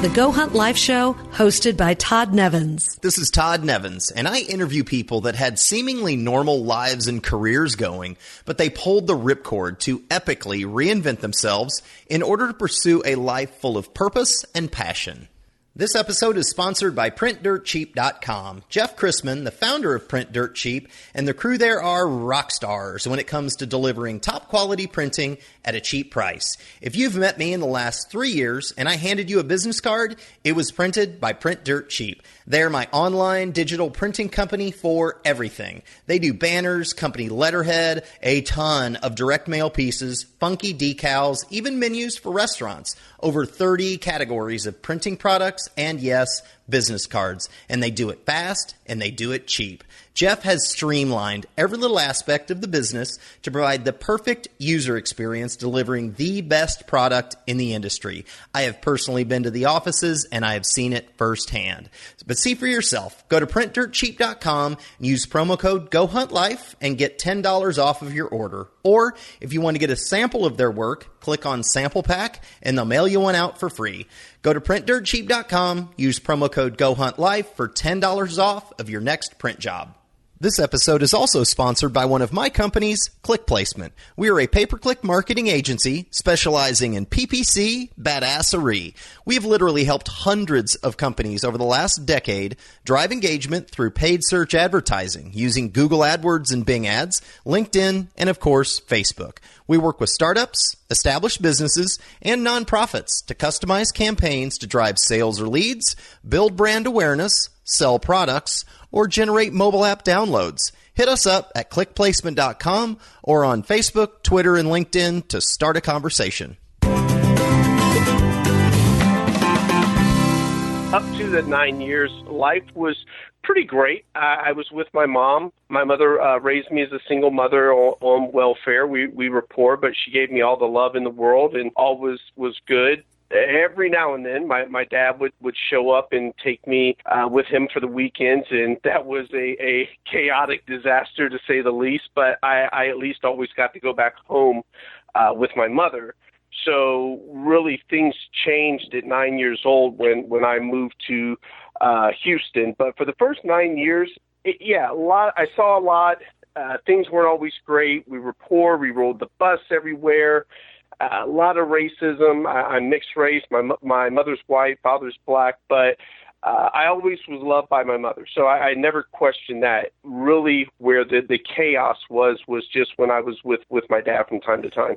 the Go Hunt Life Show, hosted by Todd Nevins. This is Todd Nevins, and I interview people that had seemingly normal lives and careers going, but they pulled the ripcord to epically reinvent themselves in order to pursue a life full of purpose and passion. This episode is sponsored by PrintDirtCheap.com. Jeff Chrisman, the founder of Print Dirt Cheap, and the crew there are rock stars when it comes to delivering top quality printing at a cheap price. If you've met me in the last 3 years and I handed you a business card, it was printed by Print Dirt Cheap. They're my online digital printing company for everything. They do banners, company letterhead, a ton of direct mail pieces, funky decals, even menus for restaurants. Over 30 categories of printing products, and yes, business cards. And they do it fast, and they do it cheap. Jeff has streamlined every little aspect of the business to provide the perfect user experience, delivering the best product in the industry. I have personally been to the offices, and I have seen it firsthand. But see for yourself. Go to PrintDirtCheap.com and use promo code GoHuntLife and get $10 off of your order. Or if you want to get a sample of their work, click on Sample Pack, and they'll mail you one out for free. Go to PrintDirtCheap.com, use promo code GoHuntLife for $10 off of your next print job. This episode is also sponsored by one of my companies, Click Placement. We are a pay-per-click marketing agency specializing in PPC badassery. We have literally helped hundreds of companies over the last decade drive engagement through paid search advertising using Google AdWords and Bing Ads, LinkedIn, and of course, Facebook. We work with startups, established businesses, and nonprofits to customize campaigns to drive sales or leads, build brand awareness, sell products, or generate mobile app downloads. Hit us up at clickplacement.com or on Facebook, Twitter, and LinkedIn to start a conversation. Up to the 9 years, life was pretty great. I was with my mom. My mother raised me as a single mother on welfare. We were poor, but she gave me all the love in the world, and all was good. Every now and then, my dad would show up and take me with him for the weekends, and that was a chaotic disaster, to say the least, but I at least always got to go back home with my mother. So really things changed at 9 years old when I moved to Houston. But for the first 9 years, I saw a lot. Things weren't always great. We were poor. We rode the bus everywhere. A lot of racism. I'm mixed race. My mother's white, father's black, but I always was loved by my mother. So I never questioned that. Really, where the chaos was just when I was with my dad from time to time.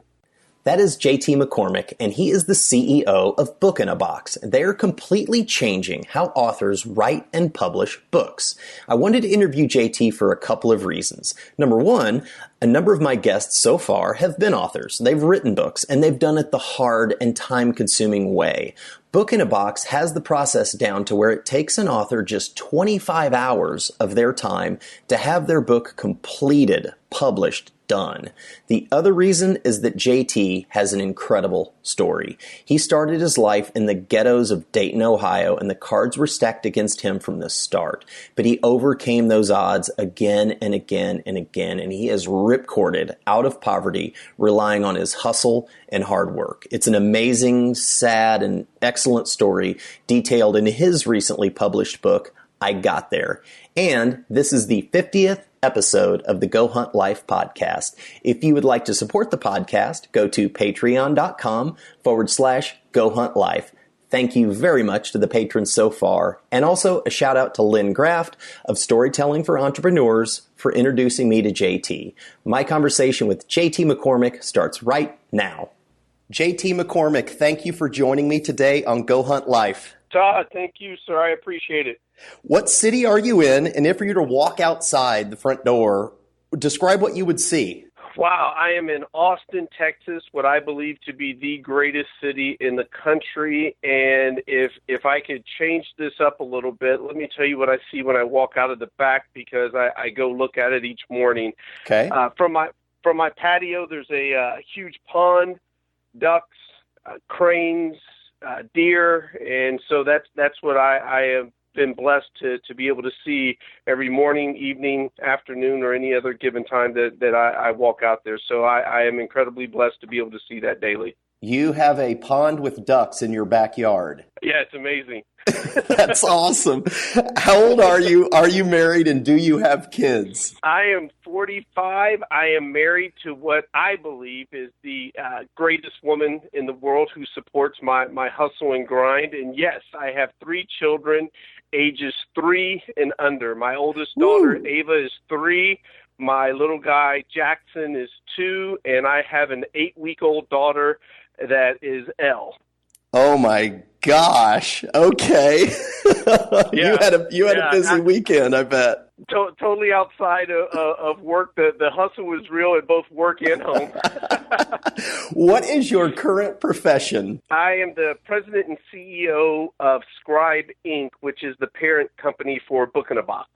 That is JT McCormick, and he is the CEO of Book in a Box. They are completely changing how authors write and publish books. I wanted to interview JT for a couple of reasons. Number one, a number of my guests so far have been authors. They've written books, and they've done it the hard and time-consuming way. Book in a Box has the process down to where it takes an author just 25 hours of their time to have their book completed, published, done. The other reason is that JT has an incredible story. He started his life in the ghettos of Dayton, Ohio, and the cards were stacked against him from the start. But he overcame those odds again and again and again, and he has ripcorded out of poverty, relying on his hustle and hard work. It's an amazing, sad, and excellent story detailed in his recently published book, I Got There. And this is the 50th episode of the Go Hunt Life podcast. If you would like to support the podcast, go to patreon.com/Go Hunt Life. Thank you very much to the patrons so far. And also a shout out to Lynn Graft of Storytelling for Entrepreneurs for introducing me to JT. My conversation with JT McCormick starts right now. JT McCormick, thank you for joining me today on Go Hunt Life. Todd, thank you, sir. I appreciate it. What city are you in? And if you were to walk outside the front door, describe what you would see. Wow, I am in Austin, Texas, what I believe to be the greatest city in the country. And if I could change this up a little bit, let me tell you what I see when I walk out of the back, because I go look at it each morning. Okay. From my patio, there's a huge pond, ducks, cranes, deer, and so that's what I have been blessed to be able to see every morning, evening, afternoon, or any other given time that I walk out there. So I am incredibly blessed to be able to see that daily. You have a pond with ducks in your backyard. Yeah, it's amazing. That's awesome. How old are you? Are you married, and do you have kids? I am 45. I am married to what I believe is the greatest woman in the world who supports my hustle and grind. And yes, I have 3 children, ages 3 and under. My oldest daughter, Ava, is 3. My little guy, Jackson, is 2. And I have an 8-week-old daughter that is Elle. Oh my gosh. Okay. You had a busy weekend, I bet. Totally outside of work. The hustle was real at both work and home. What is your current profession? I am the president and CEO of Scribe Inc., which is the parent company for Book in a Box.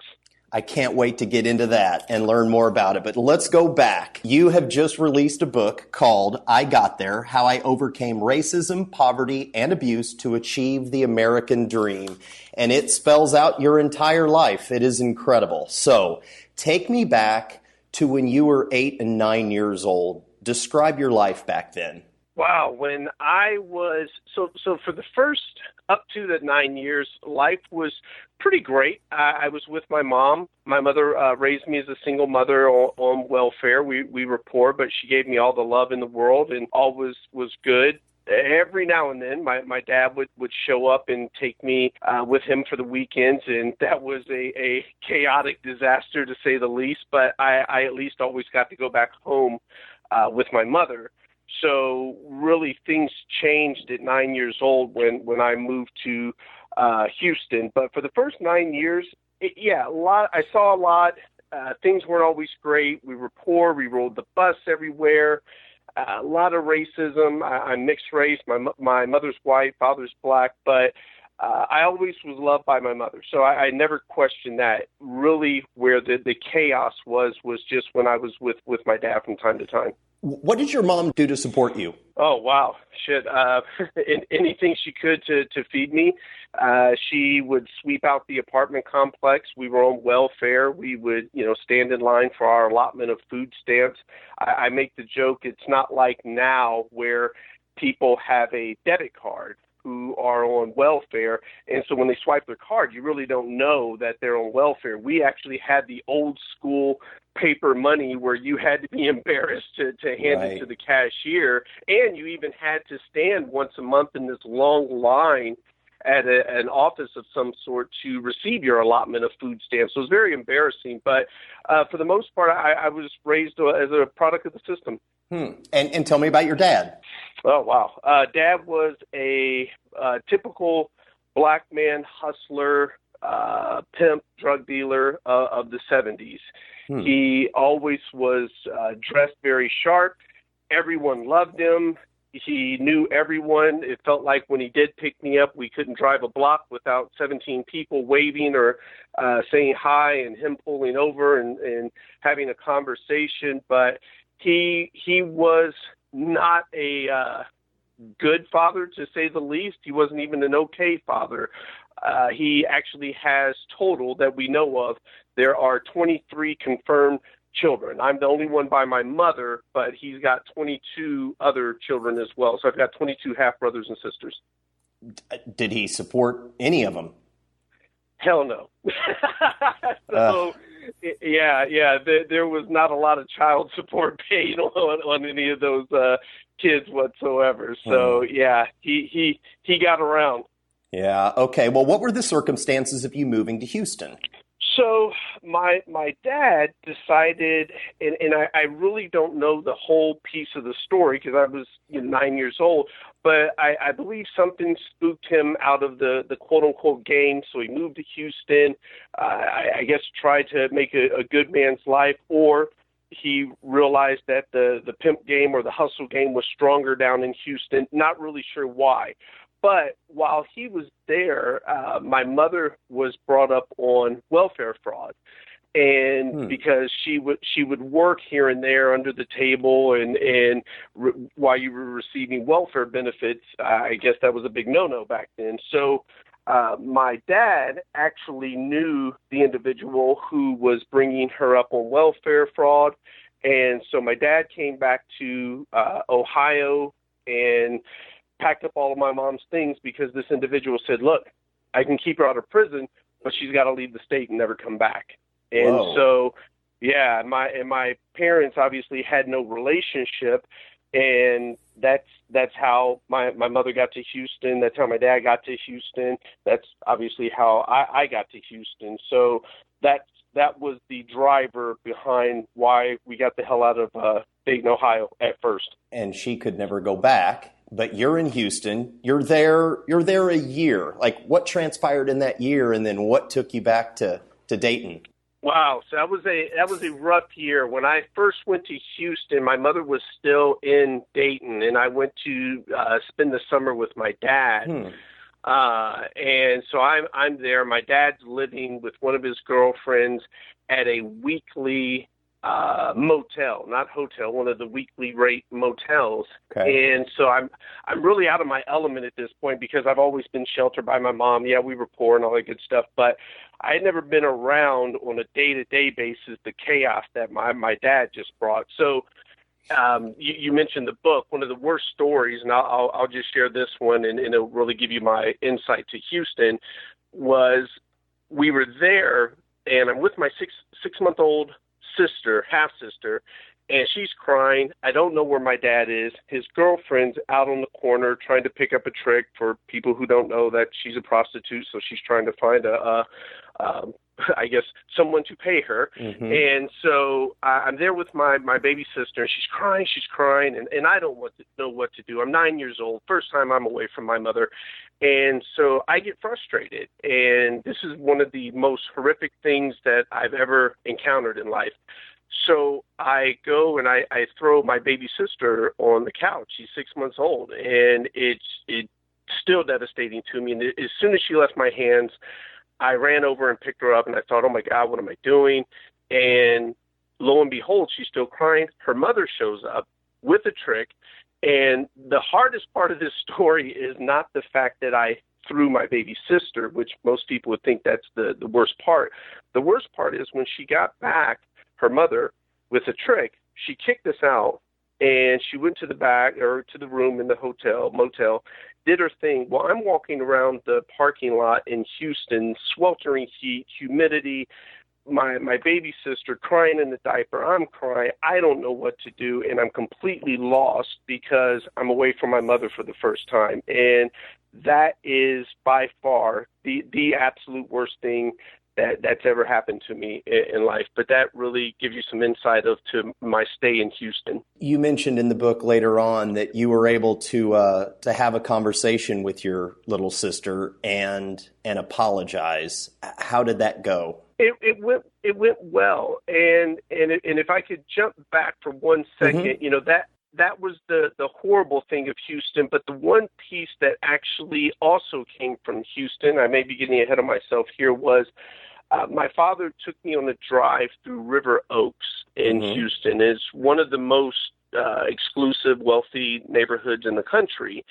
I can't wait to get into that and learn more about it. But let's go back. You have just released a book called I Got There, How I Overcame Racism, Poverty, and Abuse to Achieve the American Dream. And it spells out your entire life. It is incredible. So take me back to when you were 8 and 9 years old. Describe your life back then. Wow. When I was, so for the first up to the 9 years, life was pretty great. I was with my mom. My mother raised me as a single mother on welfare. We were poor, but she gave me all the love in the world, and all was good. Every now and then, my dad would show up and take me with him for the weekends, and that was a chaotic disaster, to say the least. But I at least always got to go back home with my mother. So really things changed at 9 years old when I moved to Houston. But for the first 9 years, I saw a lot. Things weren't always great. We were poor. We rode the bus everywhere. A lot of racism. I'm mixed race. My mother's white, father's black, but I always was loved by my mother. So I never questioned that. Really where the chaos was just when I was with my dad from time to time. What did your mom do to support you? Oh, wow. Shit. Anything she could to feed me. She would sweep out the apartment complex. We were on welfare. We would, stand in line for our allotment of food stamps. I make the joke, it's not like now where people have a debit card who are on welfare. And so when they swipe their card, you really don't know that they're on welfare. We actually had the old school paper money where you had to be embarrassed to hand it to the cashier. And you even had to stand once a month in this long line at an office of some sort to receive your allotment of food stamps. So it was very embarrassing. But for the most part, I was raised as a product of the system. And tell me about your dad. Oh, wow. Dad was a typical black man hustler, pimp, drug dealer of the 70s. He always was dressed very sharp. Everyone loved him. He knew everyone. It felt like when he did pick me up, we couldn't drive a block without 17 people waving or saying hi and him pulling over and having a conversation. But he was not a good father, to say the least. He wasn't even an okay father. He actually has total that we know of. There are 23 confirmed children. I'm the only one by my mother, but he's got 22 other children as well. So I've got 22 half brothers and sisters. Did he support any of them? Hell no. So, there was not a lot of child support paid on any of those kids whatsoever. So, he got around. Yeah. Okay. Well, what were the circumstances of you moving to Houston? So my dad decided, and I really don't know the whole piece of the story because I was 9 years old, but I believe something spooked him out of the quote-unquote game, so he moved to Houston, I guess tried to make a good man's life, or he realized that the pimp game or the hustle game was stronger down in Houston, not really sure why. But while he was there, my mother was brought up on welfare fraud. And because she would work here and there under the table and while you were receiving welfare benefits, I guess that was a big no-no back then. So my dad actually knew the individual who was bringing her up on welfare fraud. And so my dad came back to Ohio and packed up all of my mom's things because this individual said, look, I can keep her out of prison, but she's got to leave the state and never come back. And Whoa. so, yeah, my parents obviously had no relationship, and that's how my mother got to Houston. That's how my dad got to Houston. That's obviously how I got to Houston. So that was the driver behind why we got the hell out of Dayton, Ohio at first. And she could never go back, but you're in Houston. You're there a year. Like, what transpired in that year, and then what took you back to Dayton? Wow, so that was a rough year. When I first went to Houston, my mother was still in Dayton, and I went to spend the summer with my dad. And so I'm there. My dad's living with one of his girlfriends at a weekly motel, not hotel, one of the weekly rate motels. Okay. And so I'm really out of my element at this point because I've always been sheltered by my mom. Yeah, we were poor and all that good stuff, but I had never been around on a day-to-day basis the chaos that my dad just brought. So you mentioned the book. One of the worst stories, and I'll just share this one, and it'll really give you my insight to Houston, was we were there, and I'm with my six-month-old sister, half-sister, and she's crying. I don't know where my dad is. His girlfriend's out on the corner trying to pick up a trick. For people who don't know, that she's a prostitute, so she's trying to find I guess, someone to pay her. Mm-hmm. And so I'm there with my baby sister, and she's crying, and I don't know what to do. I'm 9 years old, first time I'm away from my mother. And so I get frustrated, and this is one of the most horrific things that I've ever encountered in life. So I go and I throw my baby sister on the couch. She's 6 months old, and it's still devastating to me. And as soon as she left my hands, I ran over and picked her up, and I thought, oh, my God, what am I doing? And lo and behold, she's still crying. Her mother shows up with a trick. And the hardest part of this story is not the fact that I threw my baby sister, which most people would think that's the worst part. The worst part is when she got back, her mother, with a trick, she kicked us out, and she went to the back or to the room in the motel, did her thing. While I'm walking around the parking lot in Houston, sweltering heat, humidity, my baby sister crying in the diaper, I'm crying, I don't know what to do, and I'm completely lost because I'm away from my mother for the first time. And that is by far the absolute worst thing that's ever happened to me in life. But that really gives you some insight to my stay in Houston. You mentioned in the book later on that you were able to have a conversation with your little sister and apologize. How did that go? It went well, and if I could jump back for 1 second, mm-hmm. That was the horrible thing of Houston, but the one piece that actually also came from Houston, I may be getting ahead of myself here, was my father took me on a drive through River Oaks in mm-hmm. Houston. It's one of the most exclusive, wealthy neighborhoods in the country,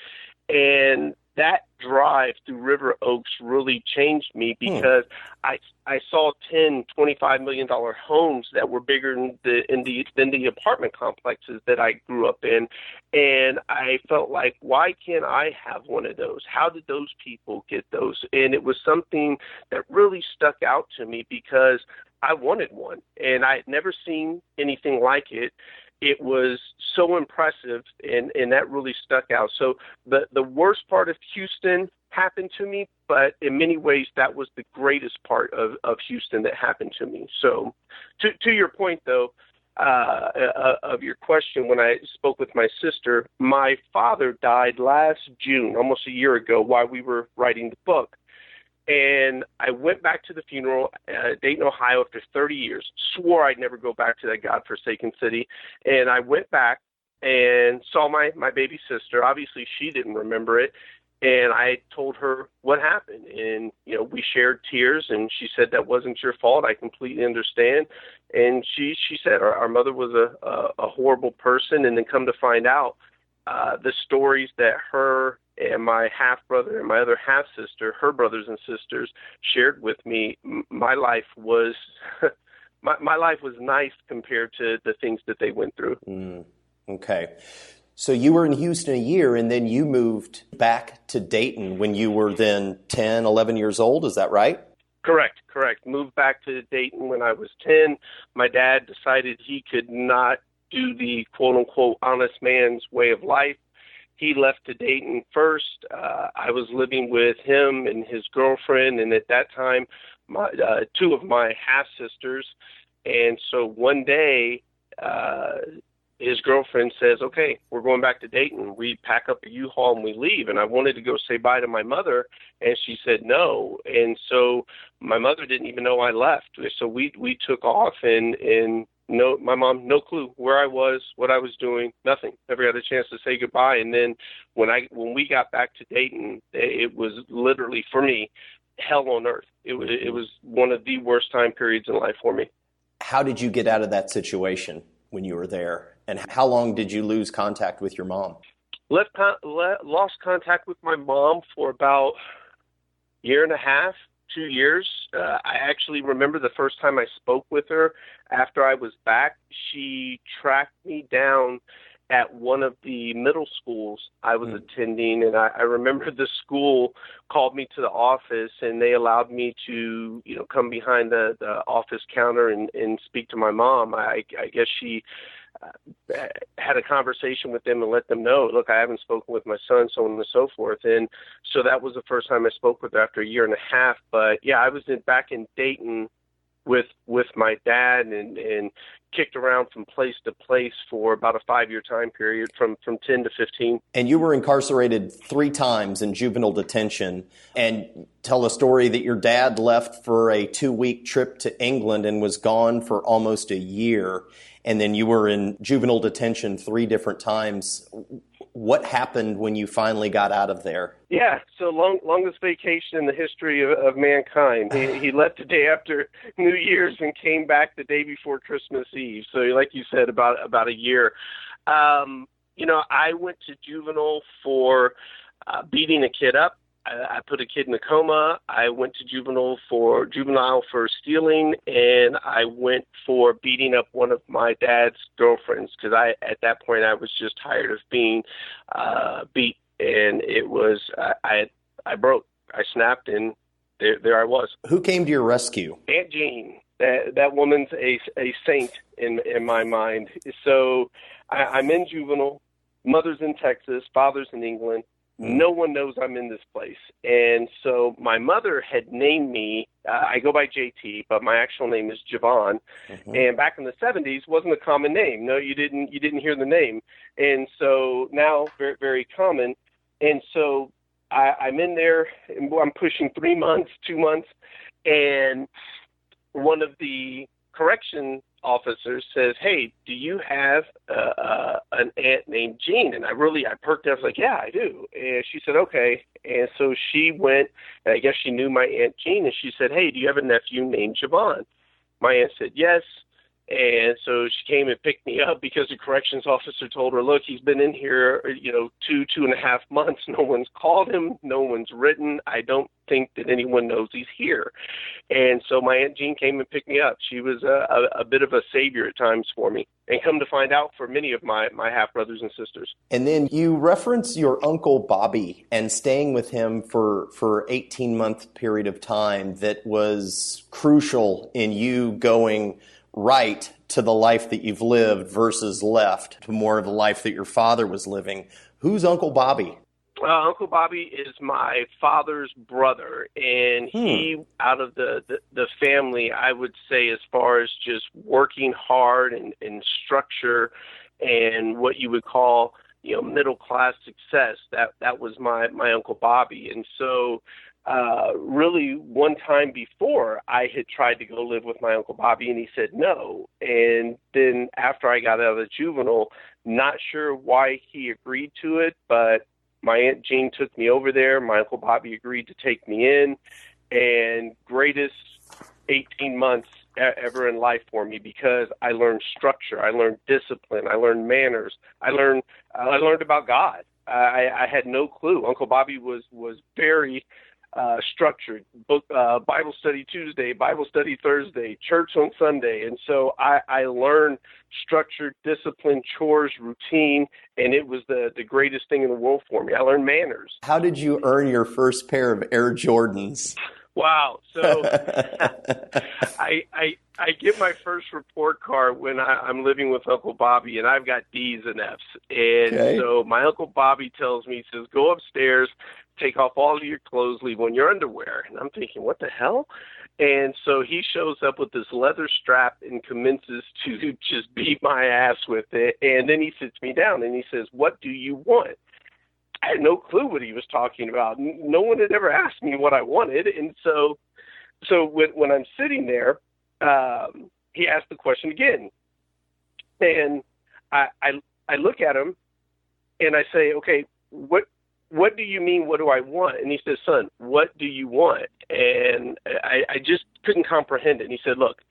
and that drive through River Oaks really changed me because I saw $10, $25 million homes that were bigger than the apartment complexes that I grew up in. And I felt like, why can't I have one of those? How did those people get those? And it was something that really stuck out to me because I wanted one, and I had never seen anything like it. It was so impressive, and that really stuck out. So the worst part of Houston happened to me, but in many ways that was the greatest part of Houston that happened to me. So to your point, though, of your question, when I spoke with my sister, my father died last June, almost a year ago, while we were writing the book. And I went back to the funeral, Dayton, Ohio, after 30 years, swore I'd never go back to that godforsaken city. And I went back and saw my baby sister. Obviously, she didn't remember it. And I told her what happened. And, we shared tears, and she said, that wasn't your fault. I completely understand. And she said our mother was a horrible person. And then come to find out, the stories that her and my half-brother and my other half-sister, her brothers and sisters, shared with me, my life was my life was nice compared to the things that they went through. Okay. So you were in Houston a year, and then you moved back to Dayton when you were then 10, 11 years old. Is that right? Correct. Moved back to Dayton when I was 10. My dad decided he could not do the quote-unquote honest man's way of life. He left to Dayton first. I was living with him and his girlfriend, and at that time, two of my half-sisters. And so one day, his girlfriend says, okay, we're going back to Dayton. We pack up a U-Haul and we leave. And I wanted to go say bye to my mother, and she said no. And so my mother didn't even know I left. So we took off, and no, my mom, no clue where I was, what I was doing, nothing. Never had a chance to say goodbye. And then when we got back to Dayton, it was literally, for me, hell on earth. It was one of the worst time periods in life for me. How did you get out of that situation when you were there? And how long did you lose contact with your mom? Lost contact with my mom for about a year and a half, 2 years. I actually remember the first time I spoke with her after I was back. She tracked me down at one of the middle schools I was attending, and I remember the school called me to the office, and they allowed me to, come behind the office counter and speak to my mom. I guess she had a conversation with them and let them know, look, I haven't spoken with my son, so on and so forth. And so that was the first time I spoke with her after a year and a half. But yeah, I was back in Dayton with my dad and kicked around from place to place for about a 5-year time period from 10 to 15. And you were incarcerated 3 times in juvenile detention, and tell a story that your dad left for a 2-week trip to England and was gone for almost a year. And then you were in juvenile detention 3 different times. What happened when you finally got out of there? Yeah, so longest vacation in the history of mankind. He left the day after New Year's and came back the day before Christmas Eve. So like you said, about a year. I went to juvenile for beating a kid up. I put a kid in a coma. I went to juvenile for stealing, and I went for beating up one of my dad's girlfriends because at that point I was just tired of being beat, and it was I broke, I snapped, and there I was. Who came to your rescue? Aunt Jean. That woman's a saint in my mind. So I'm in juvenile. Mother's in Texas. Father's in England. No one knows I'm in this place. And so my mother had named me, I go by JT, but my actual name is Javon. Mm-hmm. And back in the 70s, wasn't a common name. No, you didn't hear the name. And so now very, very common. And so I'm in there, and I'm pushing 3 months, 2 months. And one of the correction officers says, hey, do you have an aunt named Jean? And I perked up. I was like, yeah, I do. And she said, okay. And so she went, and I guess she knew my Aunt Jean, and she said, hey, do you have a nephew named Javon? My aunt said, yes. And so she came and picked me up because the corrections officer told her, look, he's been in here, 2.5 months. No one's called him. No one's written. I don't think that anyone knows he's here. And so my Aunt Jean came and picked me up. She was a bit of a savior at times for me, and come to find out for many of my half-brothers and sisters. And then you reference your Uncle Bobby and staying with him for 18-month period of time that was crucial in you going right to the life that you've lived versus left to more of the life that your father was living. Who's Uncle Bobby? Uncle Bobby is my father's brother, and he, out of the family, I would say, as far as just working hard and structure and what you would call, middle-class success, that was my Uncle Bobby. And so really one time before I had tried to go live with my Uncle Bobby, and he said no. And then after I got out of the juvenile, not sure why he agreed to it, but my Aunt Jean took me over there. My Uncle Bobby agreed to take me in, and greatest 18 months ever in life for me because I learned structure, I learned discipline, I learned manners, I learned about God. I had no clue. Uncle Bobby was very structured. Book Bible study Tuesday, Bible study Thursday, church on Sunday. And so I learned structured, discipline, chores, routine, and it was the greatest thing in the world for me. I learned manners. How did you earn your first pair of Air Jordans? Wow. So I get my first report card when I'm living with Uncle Bobby, and I've got D's and F's. And so my Uncle Bobby tells me, he says, go upstairs, take off all of your clothes, leave on your underwear. And I'm thinking, what the hell? And so he shows up with this leather strap and commences to just beat my ass with it. And then he sits me down and he says, what do you want? I had no clue what he was talking about. No one had ever asked me what I wanted. And so when I'm sitting there, he asked the question again. And I look at him and I say, okay, what do you mean? What do I want? And he says, son, what do you want? And I just couldn't comprehend it. And he said, look,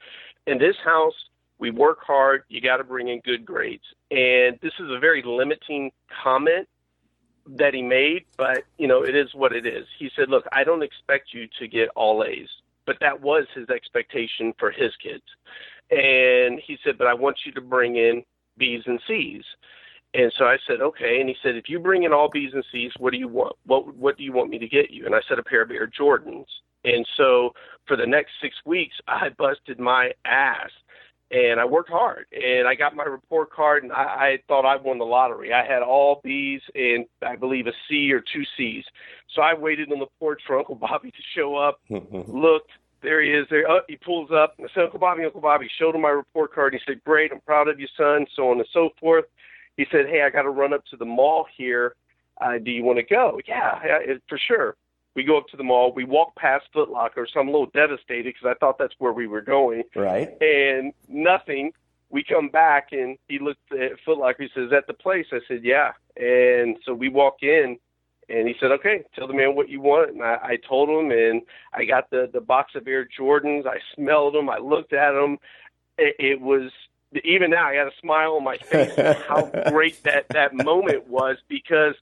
in this house, we work hard. You got to bring in good grades. And this is a very limiting comment that he made, but it is what it is. He said, look, I don't expect you to get all A's, but that was his expectation for his kids. And he said, but I want you to bring in B's and C's. And so I said, okay. And he said, if you bring in all B's and C's, what do you want? What do you want me to get you? And I said, a pair of Air Jordans. And so for the next 6 weeks, I busted my ass. And I worked hard, and I got my report card, and I thought I won the lottery. I had all B's and I believe a C or 2 C's. So I waited on the porch for Uncle Bobby to show up, looked, there he is. He pulls up. And I said, Uncle Bobby, showed him my report card. He said, great, I'm proud of you, son, so on and so forth. He said, hey, I got to run up to the mall here. Do you want to go? Yeah, for sure. We go up to the mall. We walk past Foot Locker, so I'm a little devastated because I thought that's where we were going. Right. And nothing. We come back, and he looked at Foot Locker. He says, is that the place? I said, yeah. And so we walk in, and he said, okay, tell the man what you want. And I told him, and I got the box of Air Jordans. I smelled them. I looked at them. It was, even now, I got a smile on my face how great that moment was, because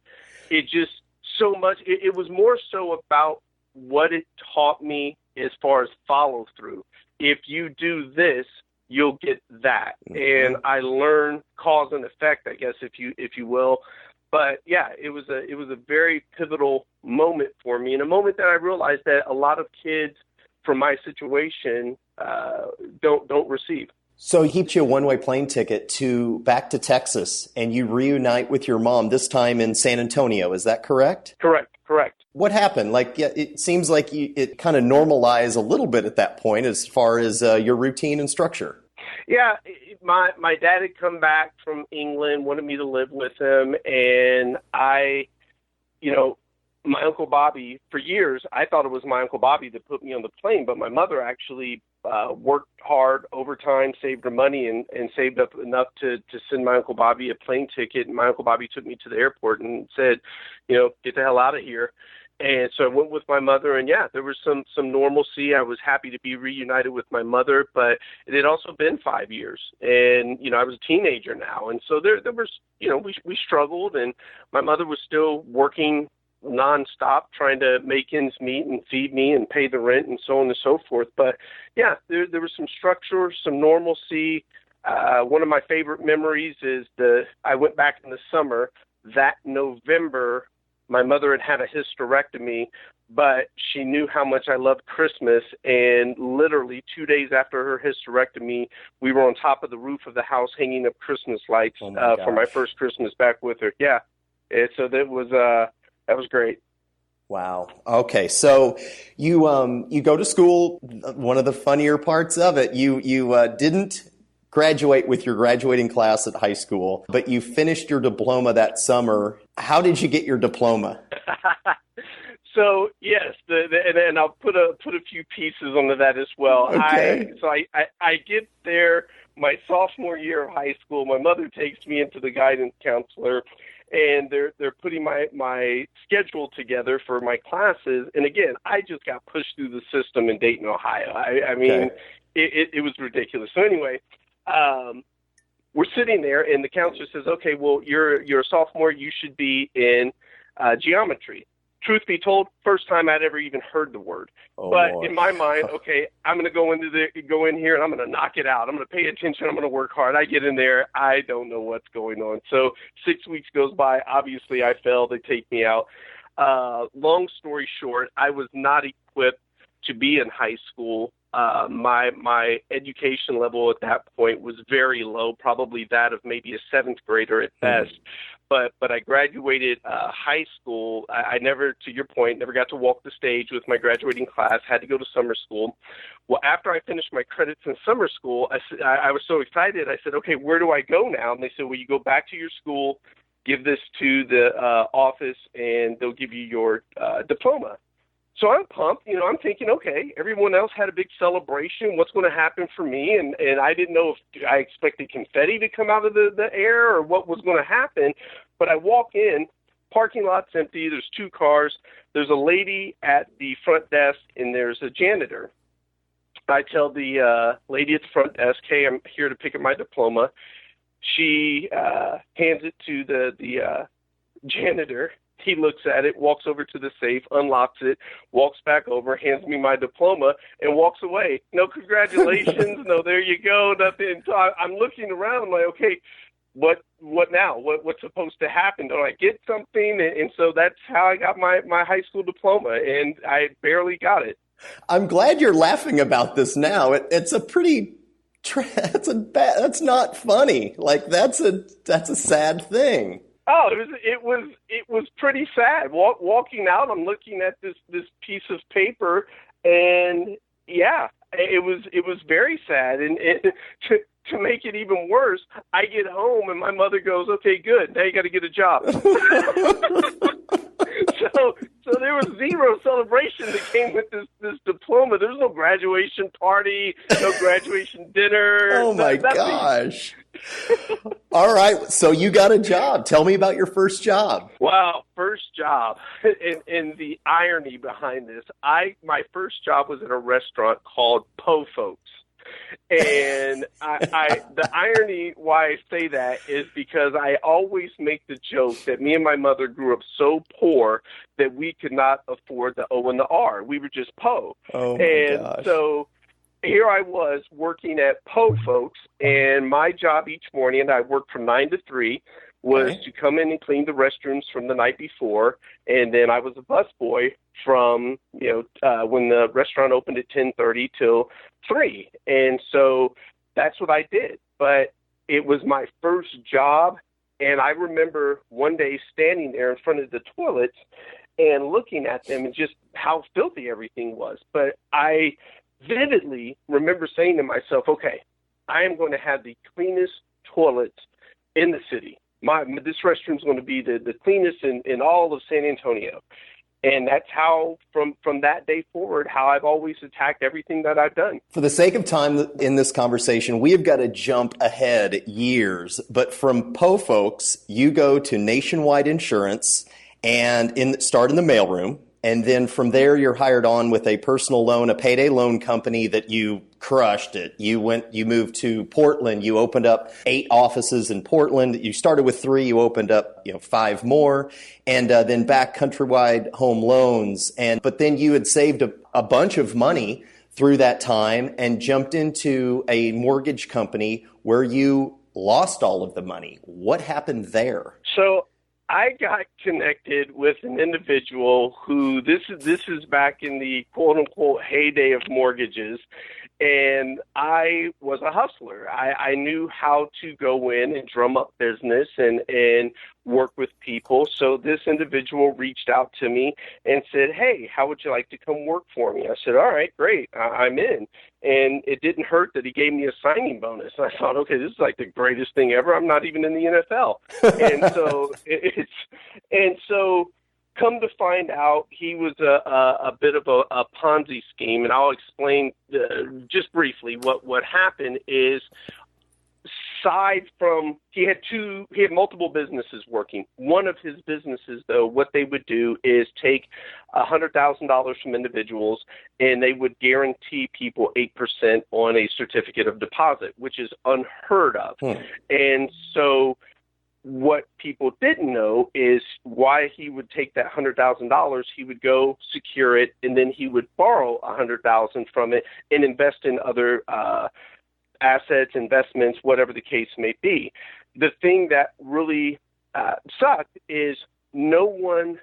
it just, so much. It was more so about what it taught me as far as follow through. If you do this, you'll get that. And I learned cause and effect, I guess, if you will. But yeah, it was a very pivotal moment for me, and a moment that I realized that a lot of kids from my situation don't receive. So he gets you a one-way plane ticket back to Texas, and you reunite with your mom, this time in San Antonio. Is that correct? Correct. What happened? It seems like it kind of normalized a little bit at that point as far as your routine and structure. Yeah, my dad had come back from England, wanted me to live with him, and my Uncle Bobby, for years, I thought it was my Uncle Bobby that put me on the plane, but my mother actually worked hard, overtime, saved her money, and saved up enough to send my Uncle Bobby a plane ticket. And my Uncle Bobby took me to the airport and said, get the hell out of here. And so I went with my mother, and yeah, there was some normalcy. I was happy to be reunited with my mother, but it had also been 5 years, and I was a teenager now, and so there was, we struggled, and my mother was still working nonstop, trying to make ends meet and feed me and pay the rent and so on and so forth. But yeah, there was some structure, some normalcy. One of my favorite memories is I went back in the summer. That November, my mother had a hysterectomy, but she knew how much I loved Christmas. And literally 2 days after her hysterectomy, we were on top of the roof of the house hanging up Christmas lights for my first Christmas back with her. Yeah. And so that was great. Wow. Okay. So you go to school. One of the funnier parts of it, you didn't graduate with your graduating class at high school, but you finished your diploma that summer. How did you get your diploma? So yes, and I'll put a few pieces onto that as well. Okay. I get there my sophomore year of high school. My mother takes me into the guidance counselor, and they're putting my schedule together for my classes. And again, I just got pushed through the system in Dayton, Ohio. I mean, it was ridiculous. So anyway, we're sitting there, and the counselor says, okay, well, you're a sophomore. You should be in geometry. truth be told, first time I'd ever even heard the word. In my mind, okay, I'm going to go in here and I'm going to knock it out. I'm going to pay attention. I'm going to work hard. I get in there. I don't know what's going on. So 6 weeks goes by. Obviously, I fail. They take me out. Long story short, I was not equipped to be in high school. My education level at that point was very low, probably that of maybe a seventh grader at best. But I graduated high school. I never, to your point, never got to walk the stage with my graduating class, had to go to summer school. Well, after I finished my credits in summer school, I was so excited. I said, okay, where do I go now? And they said, well, you go back to your school, give this to the office, and they'll give you your diploma. So I'm pumped. I'm thinking, okay, everyone else had a big celebration. What's going to happen for me? And I didn't know if I expected confetti to come out of the air or what was going to happen. But I walk in, parking lot's empty. There's 2 cars. There's a lady at the front desk, and there's a janitor. I tell the lady at the front desk, hey, I'm here to pick up my diploma. She hands it to the janitor. He looks at it, walks over to the safe, unlocks it, walks back over, hands me my diploma, and walks away. No congratulations, no there you go, nothing. So I'm looking around. I'm like, okay, what now? What's supposed to happen? Do I get something? And so that's how I got my high school diploma, and I barely got it. I'm glad you're laughing about this now. It's a pretty that's not funny. Like that's a sad thing. Oh, it was pretty sad. Walking out, I'm looking at this piece of paper, and yeah, it was very sad. And to make it even worse, I get home and my mother goes, "Okay, good. Now you got to get a job." So there was zero celebration that came with this diploma. There was no graduation party, no graduation dinner. Oh my gosh. All right. So you got a job. Tell me about your first job. Wow. First job. And the irony behind this, my first job was at a restaurant called Po Folks. And the irony why I say that is because I always make the joke that me and my mother grew up so poor that we could not afford the O and the R. We were just Po. Oh my gosh. So here I was working at Po Folks, and my job each morning, and I worked from 9 to 3, was to come in and clean the restrooms from the night before, and then I was a busboy from when the restaurant opened at 10:30 till 3, and so that's what I did. But it was my first job, and I remember one day standing there in front of the toilets and looking at them and just how filthy everything was. But I vividly remember saying to myself, okay, I am going to have the cleanest toilets in the city. This restroom is going to be the cleanest in all of San Antonio. And that's how, from that day forward, how I've always attacked everything that I've done. For the sake of time in this conversation, we have got to jump ahead years. But from Po Folks, you go to Nationwide Insurance and start in the mailroom. And then from there, you're hired on with a personal loan, a payday loan company that you crushed it. You moved to Portland. You opened up 8 offices in Portland. You started with 3. You opened up, 5 more, and then back Countrywide Home Loans. But then you had saved a bunch of money through that time and jumped into a mortgage company where you lost all of the money. What happened there? So I got connected with an individual who this is back in the quote unquote heyday of mortgages, and I was a hustler. I knew how to go in and drum up business and work with people. So this individual reached out to me and said, "Hey, how would you like to come work for me?" I said, "All right, great, I'm in." And it didn't hurt that he gave me a signing bonus. And I thought, okay, this is like the greatest thing ever. I'm not even in the NFL. And so come to find out, he was a bit of a Ponzi scheme. And I'll explain just briefly what happened is, aside from he had multiple businesses working. One of his businesses, though, what they would do is take $100,000 from individuals, and they would guarantee people 8% on a certificate of deposit, which is unheard of. And so what people didn't know is why he would take that $100,000, he would go secure it, and then he would borrow $100,000 from it and invest in other assets, investments, whatever the case may be. The thing that really sucked is no one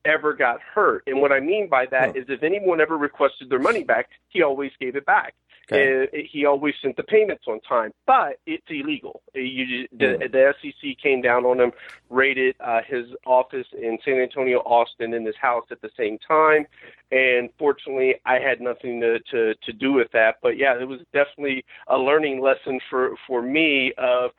ever got hurt. And what I mean by that is if anyone ever requested their money back, he always gave it back. Okay. He always sent the payments on time, but it's illegal. The SEC came down on him, raided his office in San Antonio, Austin, and his house at the same time. And fortunately, I had nothing to do with that. But yeah, it was definitely a learning lesson for me of,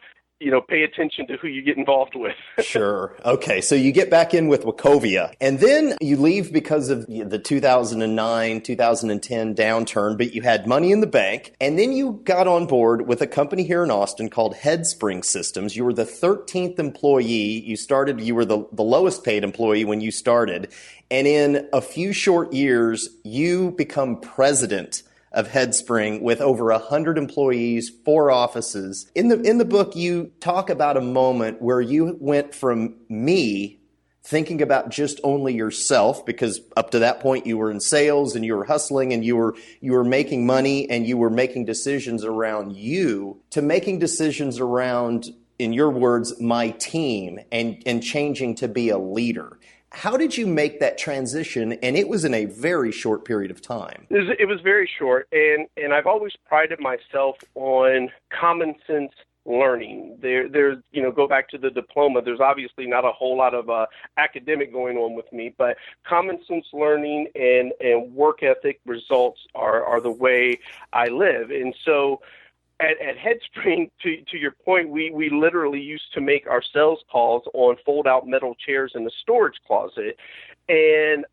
pay attention to who you get involved with. Sure. Okay. So you get back in with Wachovia, and then you leave because of the 2009, 2010 downturn, but you had money in the bank. And then you got on board with a company here in Austin called Headspring Systems. You were the 13th employee. You were the lowest paid employee when you started. And in a few short years, you become president of Headspring with over 100 employees, 4 offices. In the book, you talk about a moment where you went from me thinking about just only yourself, because up to that point you were in sales and you were hustling and you were making money and you were making decisions around you, to making decisions around, in your words, my team, and changing to be a leader. How did you make that transition? And it was in a very short period of time. It was very short, and I've always prided myself on common sense learning. There's go back to the diploma. There's obviously not a whole lot of academic going on with me, but common sense learning and work ethic results are the way I live. And so at Headspring, to your point, we literally used to make our sales calls on fold-out metal chairs in the storage closet, and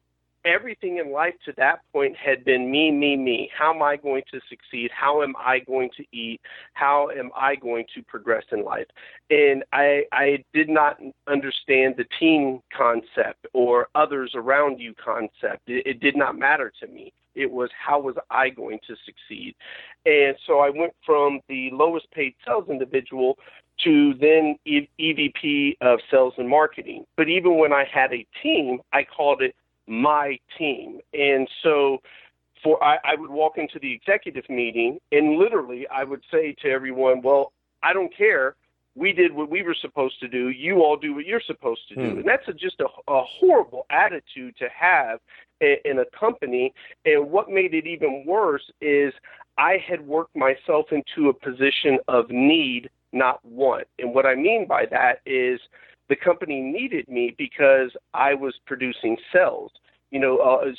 everything in life to that point had been me, me, me. How am I going to succeed? How am I going to eat? How am I going to progress in life? And I did not understand the team concept or others around you concept. It did not matter to me. It was, how was I going to succeed? And so I went from the lowest paid sales individual to then EVP of sales and marketing. But even when I had a team, I called it my team. And so I would walk into the executive meeting and literally I would say to everyone, well, I don't care. We did what we were supposed to do. You all do what you're supposed to do. And that's just a horrible attitude to have in a company. And what made it even worse is I had worked myself into a position of need, not want. And what I mean by that is the company needed me because I was producing sales.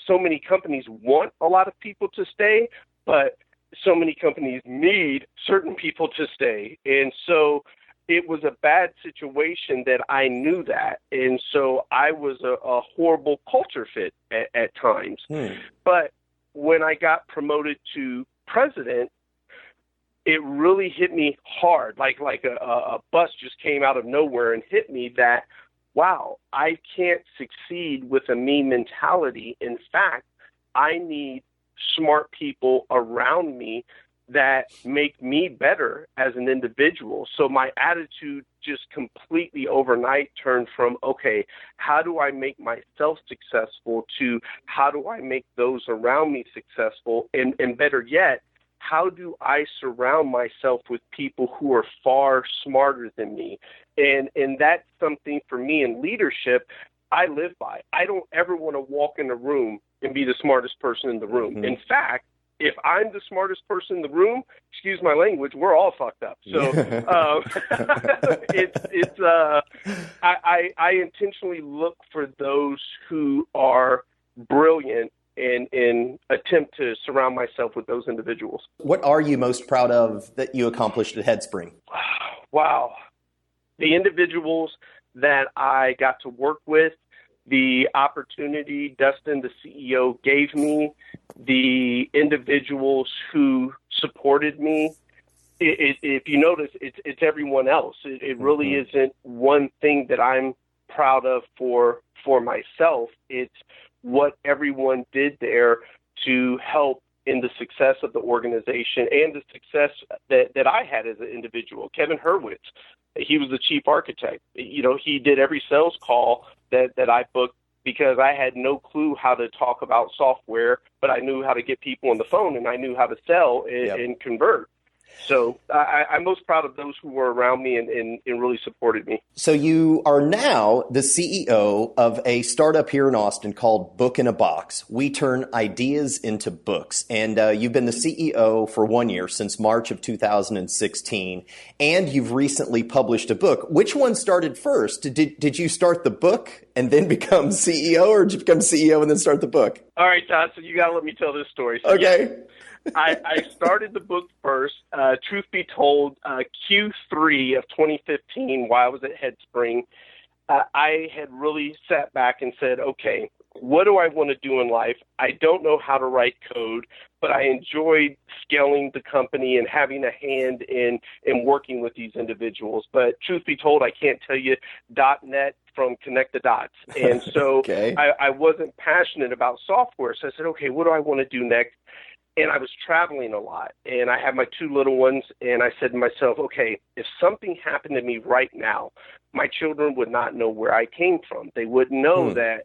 So many companies want a lot of people to stay, but so many companies need certain people to stay. And so it was a bad situation that I knew that. And so I was a horrible culture fit at times. But when I got promoted to president, it really hit me hard, like a bus just came out of nowhere and hit me that, wow, I can't succeed with a me mentality. In fact, I need smart people around me that make me better as an individual. So my attitude just completely overnight turned from, okay, how do I make myself successful, to how do I make those around me successful? And better yet, how do I surround myself with people who are far smarter than me? And that's something for me in leadership I live by. I don't ever want to walk in a room and be the smartest person in the room. In fact, if I'm the smartest person in the room, excuse my language, we're all fucked up. So I intentionally look for those who are brilliant and attempt to surround myself with those individuals. What are you most proud of that you accomplished at Headspring? Wow. The individuals that I got to work with, the opportunity Dustin, the CEO, gave me, the individuals who supported me. If you notice, it's everyone else. It really isn't one thing that I'm proud of for myself. It's what everyone did there to help in the success of the organization and the success that I had as an individual. Kevin Hurwitz, he was the chief architect. He did every sales call that I booked because I had no clue how to talk about software, but I knew how to get people on the phone and I knew how to sell and convert. So I'm most proud of those who were around me and really supported me. So you are now the CEO of a startup here in Austin called Book in a Box. We turn ideas into books. And you've been the CEO for 1 year, since March of 2016. And you've recently published a book. Which one started first? Did you start the book and then become CEO, or did you become CEO and then start the book? All right, Todd, so you got to let me tell this story. So, okay. Yeah. I started the book first. Truth be told, Q3 of 2015, while I was at Headspring, I had really sat back and said, okay, what do I want to do in life? I don't know how to write code, but I enjoyed scaling the company and having a hand in working with these individuals. But truth be told, I can't tell you .NET from connect the dots. And so okay. I wasn't passionate about software. So I said, okay, what do I want to do next? And I was traveling a lot, and I had my two little ones, and I said to myself, okay, if something happened to me right now, my children would not know where I came from. They wouldn't know that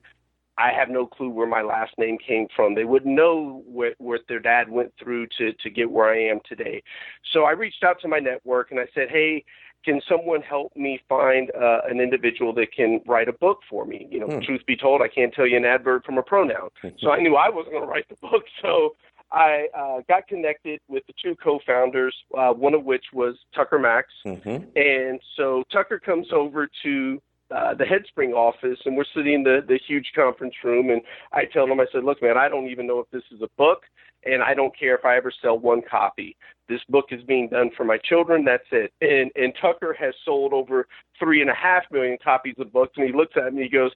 I have no clue where my last name came from. They wouldn't know what their dad went through to get where I am today. So I reached out to my network, and I said, hey, can someone help me find an individual that can write a book for me? Truth be told, I can't tell you an adverb from a pronoun. So I knew I wasn't going to write the book. So I got connected with the two co-founders, one of which was Tucker Max. And so Tucker comes over to the Headspring office, and we're sitting in the huge conference room, and I tell him, I said, look, man, I don't even know if this is a book, and I don't care if I ever sell one copy. This book is being done for my children. That's it. And Tucker has sold over 3.5 million copies of books, and he looks at me and he goes,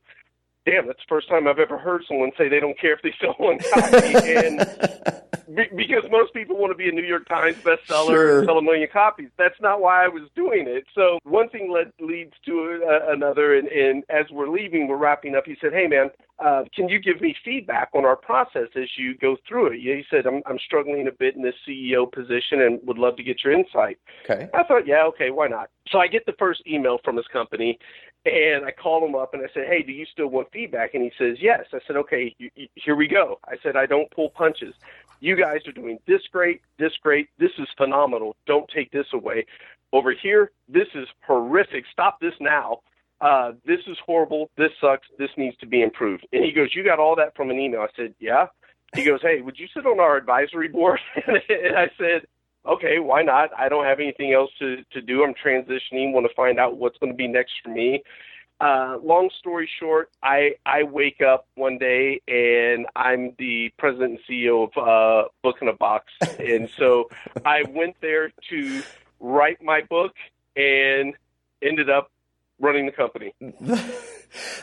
damn, that's the first time I've ever heard someone say they don't care if they sell one copy. And because most people want to be a New York Times bestseller and sell 1 million copies. That's not why I was doing it. So one thing leads to another. And as we're leaving, we're wrapping up. He said, hey, man, can you give me feedback on our process as you go through it? He said, I'm struggling a bit in this CEO position and would love to get your insight. Okay. I thought, yeah, okay, why not? So I get the first email from his company, and I called him up and I said, hey, do you still want feedback? And he says, yes. I said, okay, here we go. I said, I don't pull punches. You guys are doing this great. This is phenomenal. Don't take this away. Over here, this is horrific. Stop this now. This is horrible. This sucks. This needs to be improved. And he goes, you got all that from an email? I said, yeah. He goes, hey, would you sit on our advisory board? And I said, okay, why not? I don't have anything else to do. I'm transitioning, want to find out what's going to be next for me. Long story short, I wake up one day and I'm the president and CEO of Book in a Box. And so I went there to write my book and ended up running the company.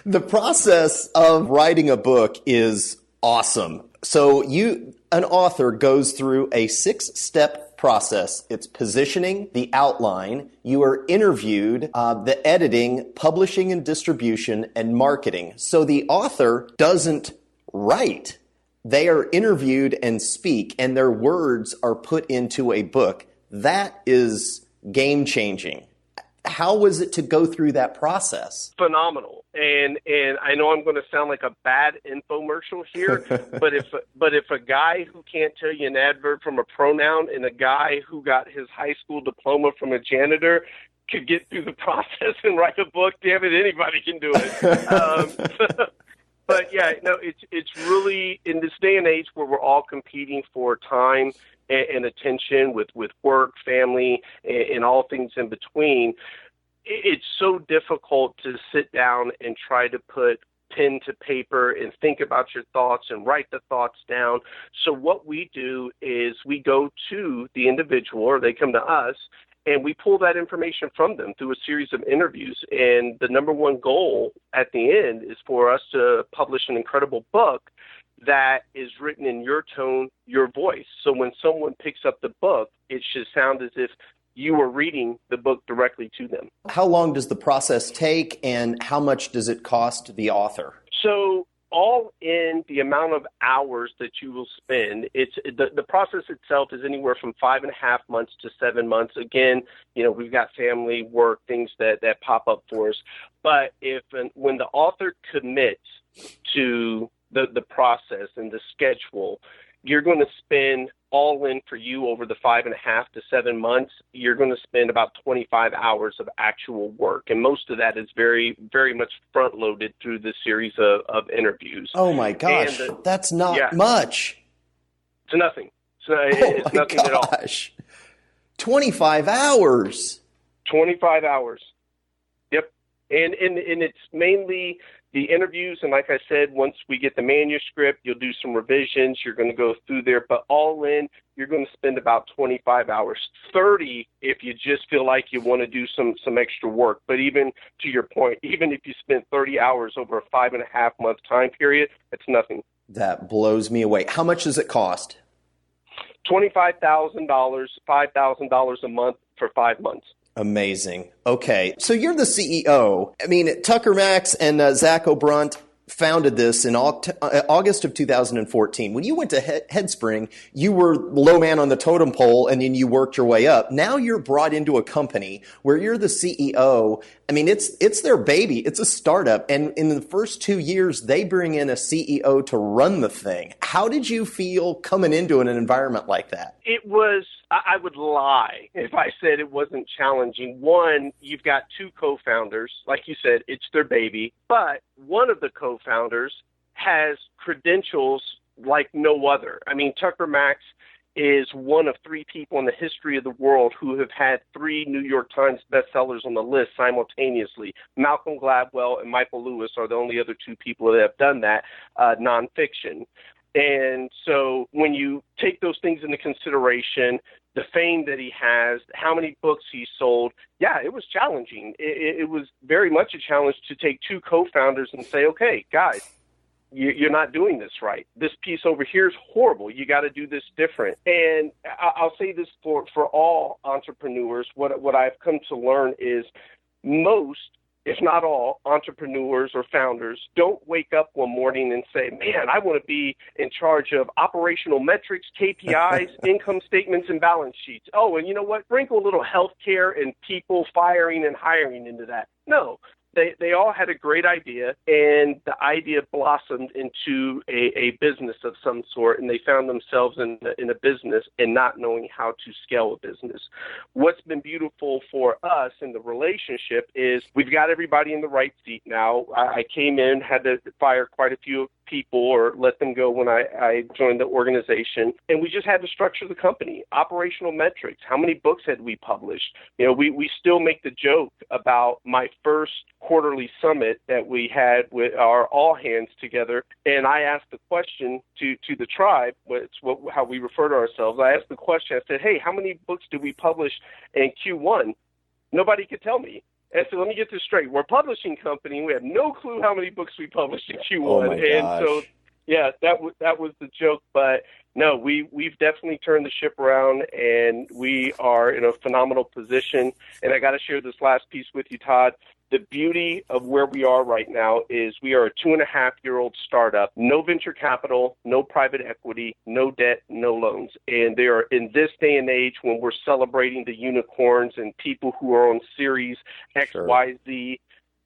The process of writing a book is awesome. So an author goes through a 6-step process. It's positioning, the outline, you are interviewed, the editing, publishing and distribution, and marketing. So the author doesn't write. They are interviewed and speak, and their words are put into a book. That is game-changing. How was it to go through that process? Phenomenal. And I know I'm going to sound like a bad infomercial here, but if a guy who can't tell you an adverb from a pronoun and a guy who got his high school diploma from a janitor could get through the process and write a book, damn it, anybody can do it. But yeah, no, it's really in this day and age where we're all competing for time and attention with work, family, and all things in between. It's so difficult to sit down and try to put pen to paper and think about your thoughts and write the thoughts down. So what we do is we go to the individual, or they come to us, and we pull that information from them through a series of interviews. And the number one goal at the end is for us to publish an incredible book that is written in your tone, your voice. So when someone picks up the book, it should sound as if you are reading the book directly to them. How long does the process take, and how much does it cost the author? So all in the amount of hours that you will spend. It's the process itself is anywhere from 5.5 months to 7 months. Again, we've got family, work, things that pop up for us. But when the author commits to the process and the schedule, you're going to spend all in for you over the 5.5 to 7 months. You're going to spend about 25 hours of actual work. And most of that is very, very much front loaded through the series of interviews. Oh my gosh. That's not much. It's nothing. It's nothing at all. 25 hours. 25 hours. Yep. And it's mainly the interviews, and like I said, once we get the manuscript, you'll do some revisions. You're going to go through there, but all in, you're going to spend about 25 hours, 30 if you just feel like you want to do some extra work. But even to your point, even if you spend 30 hours over a 5.5 month time period, it's nothing. That blows me away. How much does it cost? $25,000, $5,000 a month for 5 months. Amazing. Okay. So you're the CEO. I mean, Tucker Max and Zach O'Brunt founded this in August of 2014. When you went to Headspring, you were low man on the totem pole, and then you worked your way up. Now you're brought into a company where you're the CEO. I mean, it's their baby. It's a startup. And in the first 2 years, they bring in a CEO to run the thing. How did you feel coming into an environment like that? It was, I would lie if I said it wasn't challenging. One, you've got two co-founders. Like you said, it's their baby. But one of the co-founders has credentials like no other. I mean, Tucker Max is one of 3 people in the history of the world who have had 3 New York Times bestsellers on the list simultaneously. Malcolm Gladwell and Michael Lewis are the only other 2 people that have done that, nonfiction. And so when you take those things into consideration, the fame that he has, how many books he sold, yeah, it was challenging. It was very much a challenge to take 2 co-founders and say, okay, guys, you're not doing this right. This piece over here is horrible. You got to do this different. And I'll say this for all entrepreneurs, what I've come to learn is most, if not all, entrepreneurs or founders don't wake up one morning and say, man, I want to be in charge of operational metrics, KPIs, income statements, and balance sheets. Oh, and you know what? Sprinkle a little healthcare and people firing and hiring into that. No. They all had a great idea, and the idea blossomed into a business of some sort, and they found themselves in a business and not knowing how to scale a business. What's been beautiful for us in the relationship is we've got everybody in the right seat now. I came in, had to fire quite a few people or let them go when I joined the organization. And we just had to structure the company. Operational metrics. How many books had we published? We still make the joke about my first quarterly summit that we had with our all hands together. And I asked the question to the tribe, how we refer to ourselves. I asked the question, I said, hey, how many books did we publish in Q1? Nobody could tell me. And so let me get this straight. We're a publishing company. We have no clue how many books we published in Q1. Oh my gosh. And so, yeah, that was the joke. But no, we've definitely turned the ship around, and we are in a phenomenal position. And I got to share this last piece with you, Todd. The beauty of where we are right now is we are a 2.5-year-old startup, no venture capital, no private equity, no debt, no loans. And they are in this day and age when we're celebrating the unicorns and people who are on Series X, Sure. Y, Z.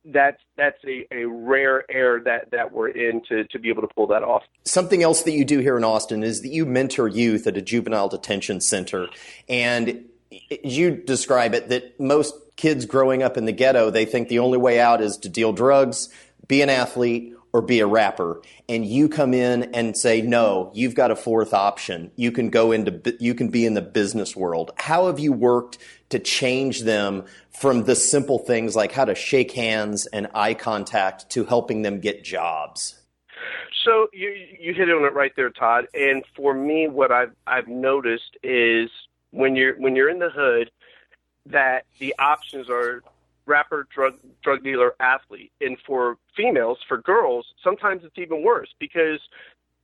That's a rare air that we're in to be able to pull that off. Something else that you do here in Austin is that you mentor youth at a juvenile detention center. And you describe it that most kids growing up in the ghetto, they think the only way out is to deal drugs, be an athlete, or be a rapper. And you come in and say, no, you've got a fourth option. You can be in the business world. How have you worked to change them from the simple things like how to shake hands and eye contact to helping them get jobs? So you hit on it right there, Todd. And for me, what I've noticed is when you're in the hood, that the options are rapper, drug dealer, athlete. And for females, for girls, sometimes it's even worse because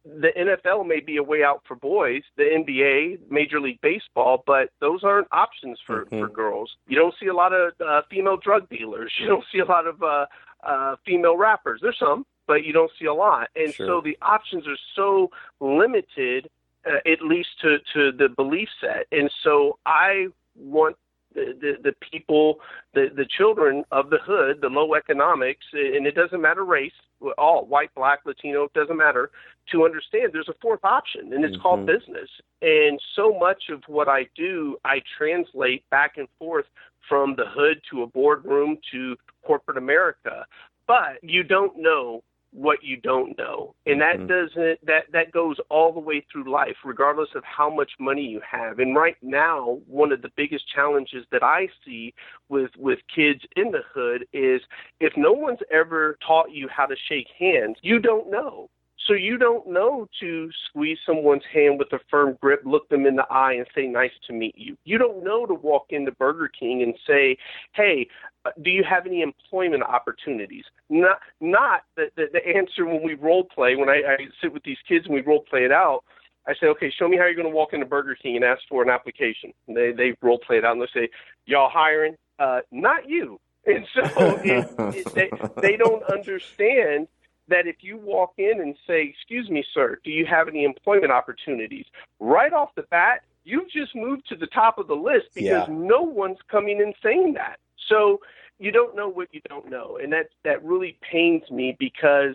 the NFL may be a way out for boys, the NBA, Major League Baseball, but those aren't options for girls. You don't see a lot of female drug dealers. You don't see a lot of female rappers. There's some, but you don't see a lot. And so the options are so limited, at least to the belief set. And so I want the people, the children of the hood, the low economics, and it doesn't matter race, all white, black, Latino, it doesn't matter, to understand there's a fourth option, and it's called business. And so much of what I do, I translate back and forth from the hood to a boardroom to corporate America. But you don't know what you don't know. And that goes all the way through life, regardless of how much money you have. And right now, one of the biggest challenges that I see with kids in the hood is if no one's ever taught you how to shake hands, you don't know. So you don't know to squeeze someone's hand with a firm grip, look them in the eye, and say, nice to meet you. You don't know to walk into Burger King and say, hey, do you have any employment opportunities? Not the answer when we role play, when I sit with these kids and we role play it out, I say, okay, show me how you're going to walk into Burger King and ask for an application. And they role play it out and they say, y'all hiring? Not you. And so they don't understand that if you walk in and say, excuse me, sir, do you have any employment opportunities? Right off the bat, you've just moved to the top of the list because no one's coming and saying that. So you don't know what you don't know. And that really pains me because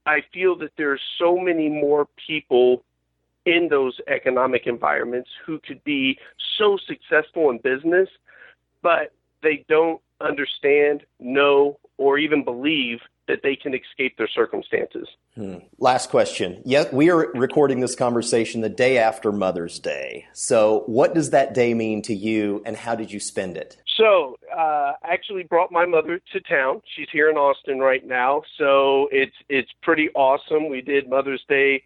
I feel that there's so many more people in those economic environments who could be so successful in business, but they don't understand, know, or even believe that they can escape their circumstances. Last question. We are recording this conversation the day after Mother's Day. So what does that day mean to you, and how did you spend it? So I actually brought my mother to town. She's here in Austin right now. So it's pretty awesome. We did Mother's Day.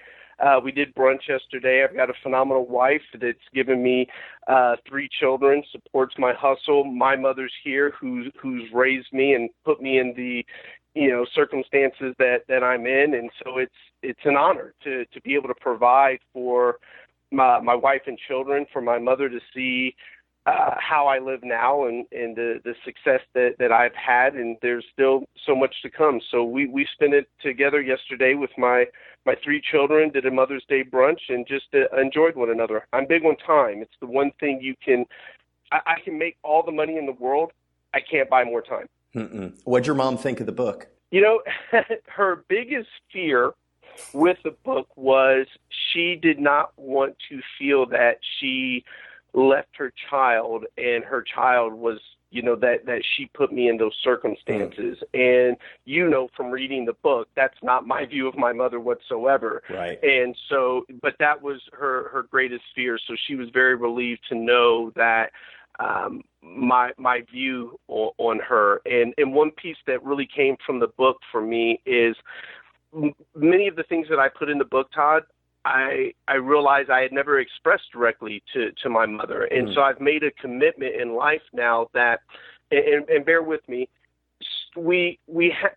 We did brunch yesterday. I've got a phenomenal wife that's given me 3 children, supports my hustle. My mother's here who's raised me and put me in the circumstances that I'm in. And so it's an honor to be able to provide for my wife and children, for my mother to see how I live now and the success that I've had. And there's still so much to come. So we spent it together yesterday with my 3 children, did a Mother's Day brunch, and just enjoyed one another. I'm big on time. It's the one thing I can make all the money in the world. I can't buy more time. What'd your mom think of the book? Her biggest fear with the book was she did not want to feel that she left her child and her child was, that she put me in those circumstances. And, from reading the book, that's not my view of my mother whatsoever. Right. And so, but that was her greatest fear. So she was very relieved to know that my view on her. And one piece that really came from the book for me is many of the things that I put in the book, Todd, I realized I had never expressed directly to my mother. And so I've made a commitment in life now that, and bear with me,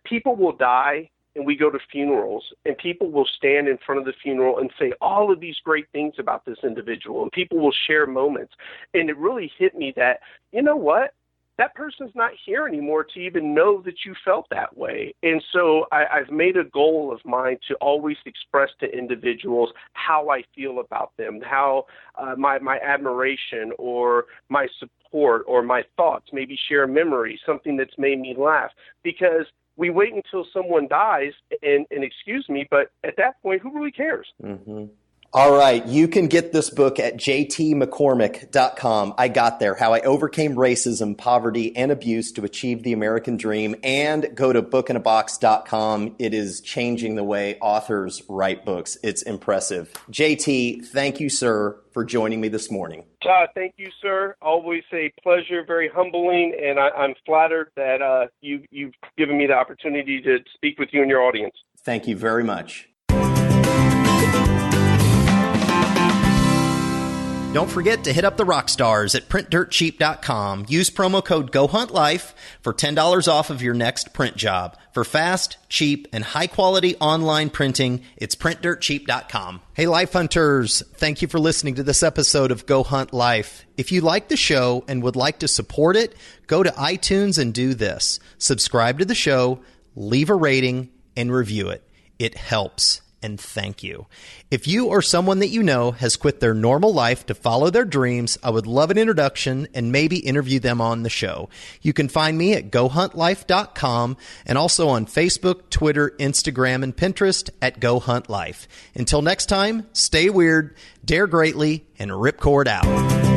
people will die and we go to funerals and people will stand in front of the funeral and say all of these great things about this individual, and people will share moments. And it really hit me that, you know what? That person's not here anymore to even know that you felt that way. And so I've made a goal of mine to always express to individuals how I feel about them, how my admiration or my support or my thoughts, maybe share a memory, something that's made me laugh. Because we wait until someone dies, and excuse me, but at that point, who really cares? All right. You can get this book at jtmccormick.com. I got there. How I Overcame Racism, Poverty, and Abuse to Achieve the American Dream. And go to bookinabox.com. It is changing the way authors write books. It's impressive. JT, thank you, sir, for joining me this morning. Thank you, sir. Always a pleasure, very humbling, and I'm flattered that you've given me the opportunity to speak with you and your audience. Thank you very much. Don't forget to hit up the rock stars at printdirtcheap.com. Use promo code GoHuntLife for $10 off of your next print job. For fast, cheap, and high-quality online printing, it's printdirtcheap.com. Hey, Life Hunters, thank you for listening to this episode of Go Hunt Life. If you like the show and would like to support it, go to iTunes and do this. Subscribe to the show, leave a rating, and review it. It helps. And thank you. If you or someone that you know has quit their normal life to follow their dreams, I would love an introduction and maybe interview them on the show. You can find me at GoHuntLife.com and also on Facebook, Twitter, Instagram, and Pinterest at GoHuntLife. Until next time, stay weird, dare greatly, and ripcord out.